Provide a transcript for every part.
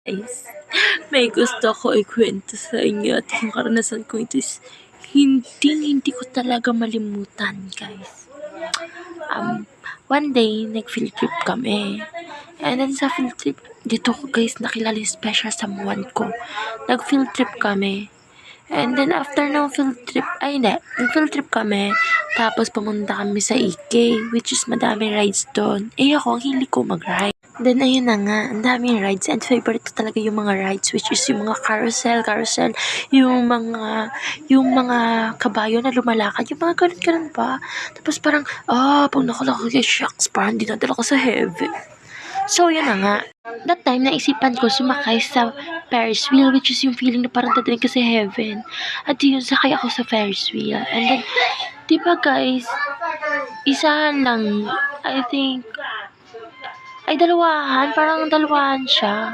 Guys, may gusto ko ikwento sa inyo at yung karanasan ko ito is hindi ko talaga malimutan, guys. One day, nag-field trip kami. And then sa field trip, dito ko guys nakilala yung special someone ko. Nag-field trip kami. And then after ng field trip, nag-field trip kami. Tapos pumunta kami sa EK, which is madaming rides doon. Ako, ang hilig ko mag-ride. Then, ayun na nga, ang daming rides. And favorite ko talaga yung mga rides, which is yung mga carousel, yung mga kabayo na lumalakad, yung mga ganun ba. Tapos parang, pag nakalaki, shucks, parang dinadala ko sa heaven. So, yun na nga. That time, naisipan ko sumakay sa Ferris wheel, which is yung feeling na parang dadaling ka sa heaven. At yun, sakay ako sa Ferris wheel. And then, diba guys, isa lang, I think, parang dalawahan siya.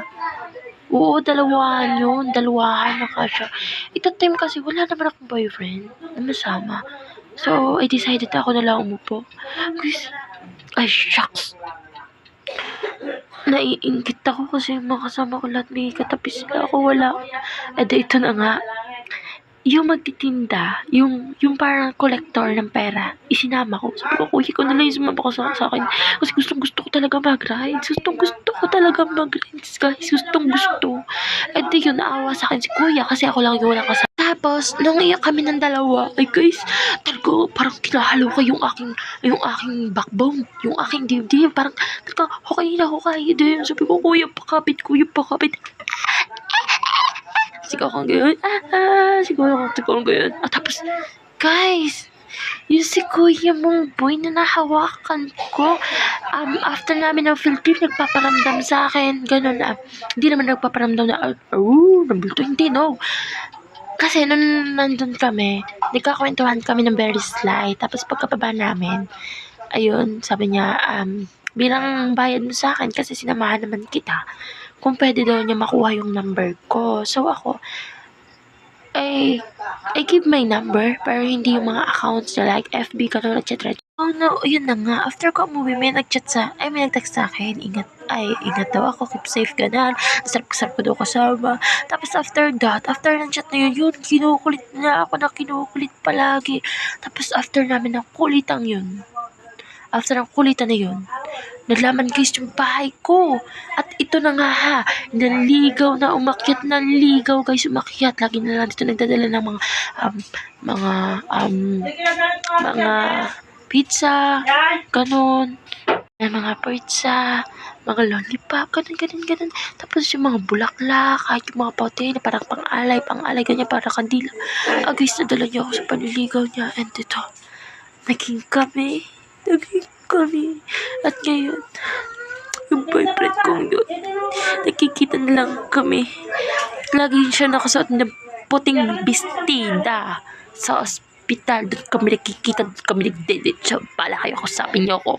Oo, dalawahan yun, dalawahan na siya. That time kasi wala naman akong boyfriend na masama. So, I decided ako na lang umupo. Shucks. Naiingit ako kasi mga kasama ko lahat may katabi sila, ako wala. Ito na nga. Yung magtitinda, yung parang collector ng pera, isinama ko. Sabi ko, kuya ko na lang yung sumama ko sa akin. Kasi gusto ko talaga mag-rides. Gusto ko talaga mag-rides, guys. Gusto. Yun, naawa sa akin si kuya kasi ako lang yung walang kasama. Tapos, nung iyak kami ng dalawa, guys, talaga parang kinahalo ko yung aking backbone, yung aking dibdib. Parang, talaga, okay na ako kaya din. Sabi ko, kuya, pakapit. Sigaw kong gayon. Sigaw kong gayon. Tapos, guys, yung si Kuya mong boy na nahawakan ko, after namin ng field trip, nagpaparamdam sa akin. Ganun na. Hindi naman nagpaparamdam na, nabulto. Hindi, no. Kasi nung nandun kami, nagkakwentuhan kami ng very slight. Tapos pagkababa namin, ayun, sabi niya, bilang bayad mo sa akin kasi sinamahan naman kita, kung pwede daw niya makuha yung number ko. So ako, I give my number, pero hindi yung mga accounts niya like FB, ganun, etc. Oh no, yun na nga. After ko umuwi, may nag-text sa akin, ingat daw ako, keep safe, ganun. Sarap ko daw kasama. Tapos after ng chat na yun, kinukulit na ako na kinukulit palagi. Tapos after namin ng kulitang yun, after ng kulitan na yun, naglaman guys yung bahay ko. At ito na nga naligaw guys, umakyat. Lagi na lang dito nagdadala ng mga pizza, ganun. Mga pizza, mga lollipop, ganun. Tapos yung mga bulaklak, kahit yung mga paute na parang pang-alay, ganyan, parang kandila. Guys, nadala niya ako sa panliligaw niya. And ito, naging kami. At ngayon, yung boyfriend kong yun, nakikita na lang kami. Lagi siya nakasuot ng puting bestida sa ospital. Doon kami nakikita, doon kami nagdedate siya. Bala kayo, kusapin niyo ako.